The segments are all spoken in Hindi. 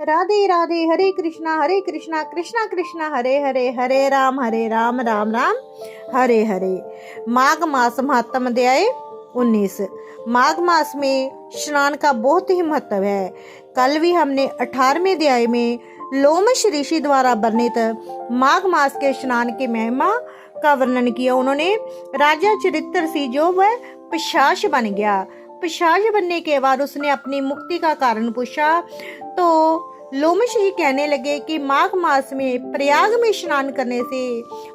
राधे राधे। हरे कृष्णा कृष्णा कृष्णा हरे हरे, हरे राम राम राम हरे हरे। माघ मास महात्म अध्याय 19। माघ मास में स्नान का बहुत ही महत्व है। कल भी हमने 18वें अध्याय में लोमश ऋषि द्वारा वर्णित माघ मास के स्नान की महिमा का वर्णन किया। उन्होंने राजा चरित्र सी जो वह पिशाच बन गया। पिशाच बनने के बाद उसने अपनी मुक्ति का कारण पूछा तो लोमश जी कहने लगे कि माघ मास में प्रयाग में स्नान करने से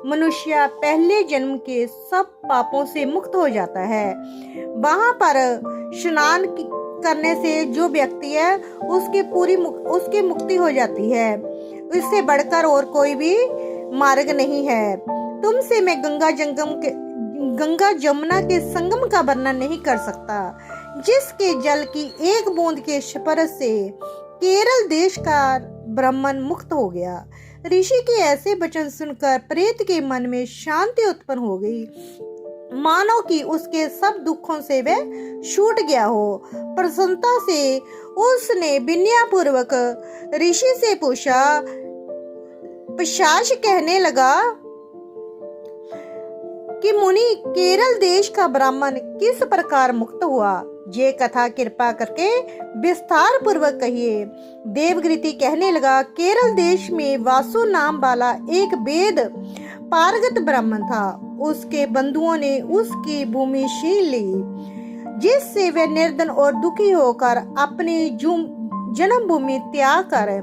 मनुष्य पहले जन्म के सब पापों से मुक्त हो जाता है। वहां पर स्नान करने से जो व्यक्ति है उसकी मुक्ति हो जाती है। इससे बढ़कर और कोई भी मार्ग नहीं है। तुमसे मैं गंगा जमुना के संगम का वर्णन नहीं कर सकता, जिसके जल की एक बूंद के स्पर्श से केरल देश का ब्राह्मण मुक्त हो गया। ऋषि के ऐसे वचन सुनकर प्रेत के मन में शांति उत्पन्न हो गई, मानो कि उसके सब दुखों से वह छूट गया हो। प्रसन्नता से उसने विनयपूर्वक ऋषि से पूछा। पिशाच कहने लगा कि मुनि, केरल देश का ब्राह्मण किस प्रकार मुक्त हुआ, ये कथा कृपा करके विस्तार पूर्वक कहिए। देवगृति कहने लगा, केरल देश में वासु नाम वाला एक वेद पारंगत ब्राह्मण था। उसके बंधुओं ने उसकी भूमि छीन ली, जिससे वह निर्धन और दुखी होकर अपनी जन्मभूमि त्याग कर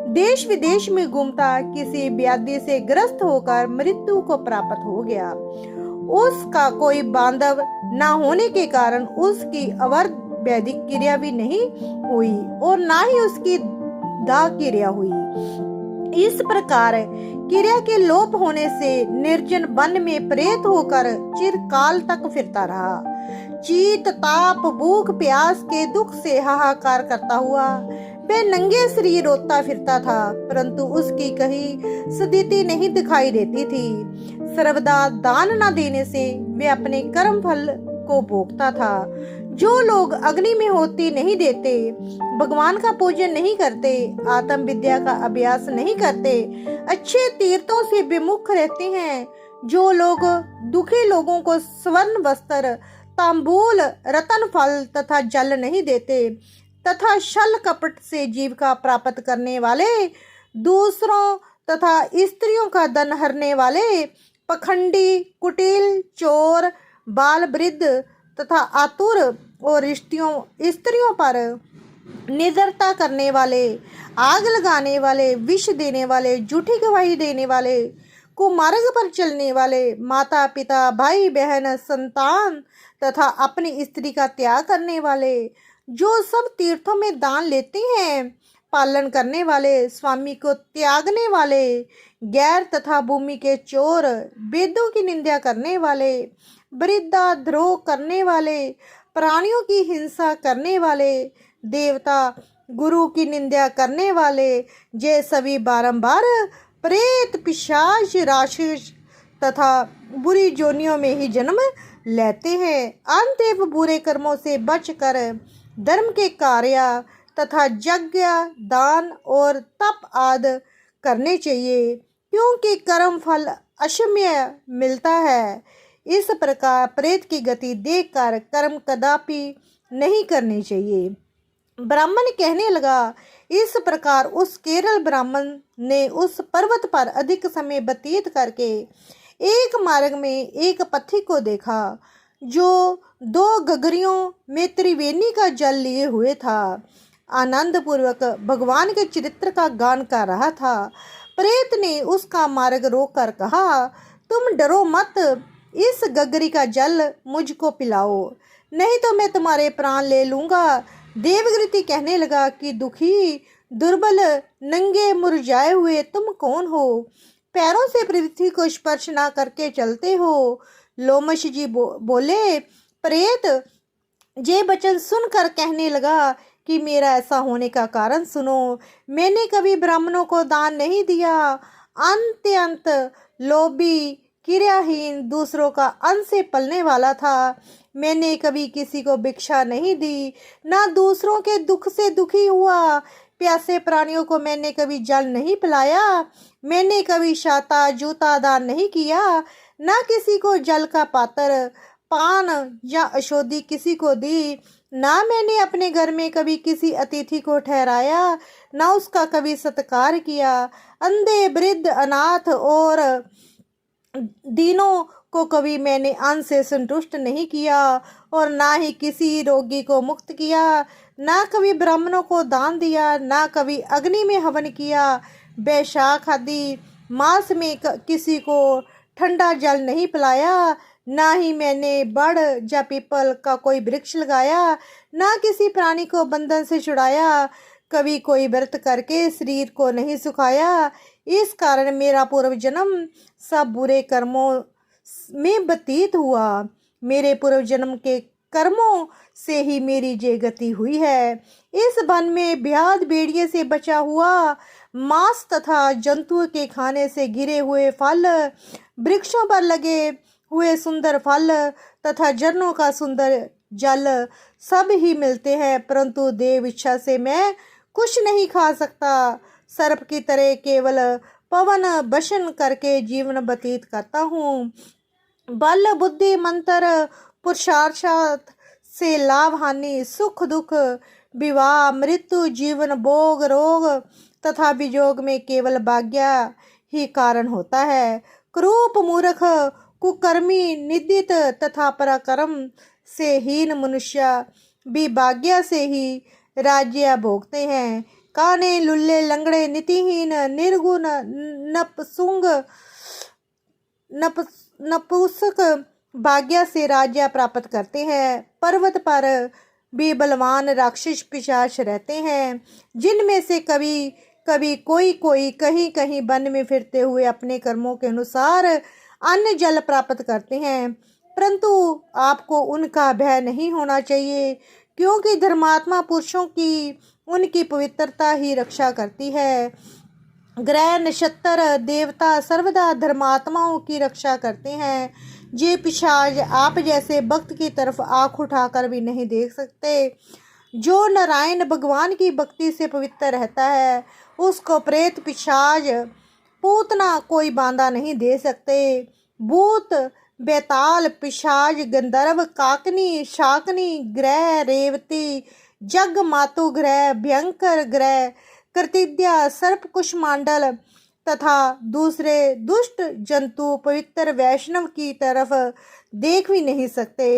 देश विदेश में घूमता किसी व्याधि से ग्रस्त होकर मृत्यु को प्राप्त हो गया। उसका कोई बांधव न होने के कारण उसकी अवर वैदिक क्रिया भी नहीं हुई और ना ही उसकी दाह क्रिया हुई। इस प्रकार क्रिया के लोप होने से निर्जन वन में प्रेत होकर चिरकाल तक फिरता रहा। शीत ताप भूख प्यास के दुख से हाहाकार करता हुआ वह नंगे शरीर रोता फिरता था, परंतु उसकी कहीं सदिति नहीं दिखाई देती थी। सर्वदा दान न देने से वे अपने कर्म फल को भोगता था। जो लोग अग्नि में होती नहीं देते, भगवान का पूजन नहीं करते, आत्म विद्या का अभ्यास नहीं करते, अच्छे तीर्थों से विमुख रहते हैं, जो लोग दुखी लोगों को स्वर्ण वस्त्र, तांबूल, रतन फल तथा जल नहीं देते, तथा छल कपट से जीविका प्राप्त करने वाले, दूसरों तथा स्त्रियों का धन हरने वाले, पखंडी, कुटिल, चोर, बाल वृद्ध तथा आतुर और स्त्रियों पर निडरता करने वाले, आग लगाने वाले, विष देने वाले, झूठी गवाही देने वाले, कुमार्ग पर चलने वाले, माता पिता, भाई बहन, संतान तथा अपनी स्त्री का त्याग करने वाले, जो सब तीर्थों में दान लेते हैं, पालन करने वाले, स्वामी को त्यागने वाले, गैर तथा भूमि के चोर, वेदों की निंदा करने वाले, वृद्धा द्रोह करने वाले, प्राणियों की हिंसा करने वाले, देवता गुरु की निंदा करने वाले, ये सभी बारंबार प्रेत, पिशाच, राक्षस तथा बुरी जोनियों में ही जन्म लेते हैं। अतएव बुरे कर्मों से बचकर धर्म के कार्य तथा यज्ञ, दान और तप आदि करने चाहिए, क्योंकि कर्म फल अक्षम्य मिलता है। इस प्रकार प्रेत की गति देखकर कर्म कदापि नहीं करनी चाहिए। ब्राह्मण कहने लगा, इस प्रकार उस केरल ब्राह्मण ने उस पर्वत पर अधिक समय व्यतीत करके एक मार्ग में एक पथिक को देखा, जो 2 गगरियों में त्रिवेणी का जल लिए हुए था। आनंद पूर्वक भगवान के चरित्र का गान कर रहा था। प्रेत ने उसका मार्ग रोककर कहा, तुम डरो मत, इस गगरी का जल मुझको पिलाओ, नहीं तो मैं तुम्हारे प्राण ले लूंगा। देवगृति कहने लगा कि दुखी, दुर्बल, नंगे, मुरझाए हुए तुम कौन हो? पैरों से पृथ्वी को स्पर्श ना करके चलते हो। लोमश जी बोले, प्रेत ये वचन सुनकर कहने लगा कि मेरा ऐसा होने का कारण सुनो। मैंने कभी ब्राह्मणों को दान नहीं दिया, अत्यंत लोभी, क्रियाहीन, दूसरों का अन्न से पलने वाला था। मैंने कभी किसी को भिक्षा नहीं दी, ना दूसरों के दुख से दुखी हुआ। प्यासे प्राणियों को मैंने कभी जल नहीं पिलाया, मैंने कभी छाता जूता दान नहीं किया, ना किसी को जल का पात्र पान या औषधि किसी को दी, ना मैंने अपने घर में कभी किसी अतिथि को ठहराया, ना उसका कभी सत्कार किया। अंधे वृद्ध अनाथ और दीनों को कभी मैंने अन्न से संतुष्ट नहीं किया और ना ही किसी रोगी को मुक्त किया, ना कभी ब्राह्मणों को दान दिया, ना कभी अग्नि में हवन किया। बैशाख आदि मास में किसी को ठंडा जल नहीं पिलाया, ना ही मैंने बड़ या पीपल का कोई वृक्ष लगाया, ना किसी प्राणी को बंधन से छुड़ाया, कभी कोई व्रत करके शरीर को नहीं सुखाया। इस कारण मेरा पूर्व जन्म सब बुरे कर्मों में व्यतीत हुआ। मेरे पूर्व जन्म के कर्मों से ही मेरी ये गति हुई है। इस वन में व्याध भेड़िए से बचा हुआ मांस तथा जंतुओं के खाने से गिरे हुए फल, वृक्षों पर लगे हुए सुंदर फल तथा झरनों का सुंदर जल सब ही मिलते हैं, परंतु देव इच्छा से मैं कुछ नहीं खा सकता। सर्प की तरह केवल पवन वशन करके जीवन व्यतीत करता हूँ। बल बुद्धि मंत्र पुरुषार्थ से लाभ हानि सुख दुख विवाह मृत्यु जीवन भोग रोग तथा वियोग में केवल भाग्य ही कारण होता है। क्रूप मूर्ख कुकर्मी निंदित तथा पराक्रम से हीन मनुष्य भी भाग्य से ही राज्य भोगते हैं। काने लुल्ले लंगड़े नीतिहीन निर्गुण नपुंसक भाग्य से राज्य प्राप्त करते हैं। पर्वत पर भी बलवान राक्षस पिशाच रहते हैं, जिनमें से कभी कभी कोई कहीं कहीं वन में फिरते हुए अपने कर्मों के अनुसार अन्न जल प्राप्त करते हैं, परंतु आपको उनका भय नहीं होना चाहिए, क्योंकि धर्मात्मा पुरुषों की उनकी पवित्रता ही रक्षा करती है। ग्रह नक्षत्र देवता सर्वदा धर्मात्माओं की रक्षा करते हैं। ये पिशाच आप जैसे भक्त की तरफ आंख उठाकर भी नहीं देख सकते। जो नारायण भगवान की भक्ति से पवित्र रहता है, उसको प्रेत पिशाच पूतना कोई बांधा नहीं दे सकते। भूत बेताल पिशाच गंधर्व काकनी शाकनी ग्रह रेवती जग मातु ग्रह भयंकर ग्रह कृतिद्या सर्प कुष्मांडल तथा दूसरे दुष्ट जंतु पवित्र वैष्णव की तरफ देख भी नहीं सकते।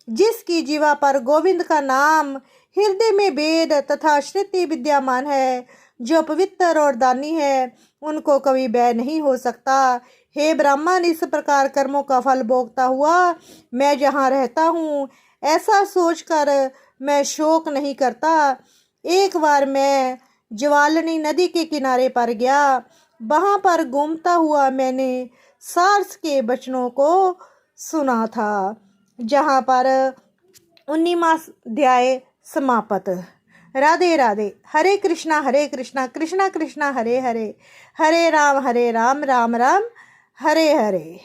जिसकी जीवा पर गोविंद का नाम हृदय में वेद तथा श्रुति विद्यमान है, जो पवित्र और दानी है, उनको कभी भय नहीं हो सकता। हे ब्राह्मण, इस प्रकार कर्मों का फल भोगता हुआ मैं जहाँ रहता हूँ, ऐसा सोचकर मैं शोक नहीं करता। एक बार मैं ज्वालिनी नदी के किनारे पर गया। वहाँ पर घूमता हुआ मैंने सार्स के वचनों को सुना था, जहाँ पर 19वां अध्याय समाप्त। राधे राधे। हरे कृष्णा कृष्णा कृष्णा हरे हरे, हरे राम राम राम हरे हरे।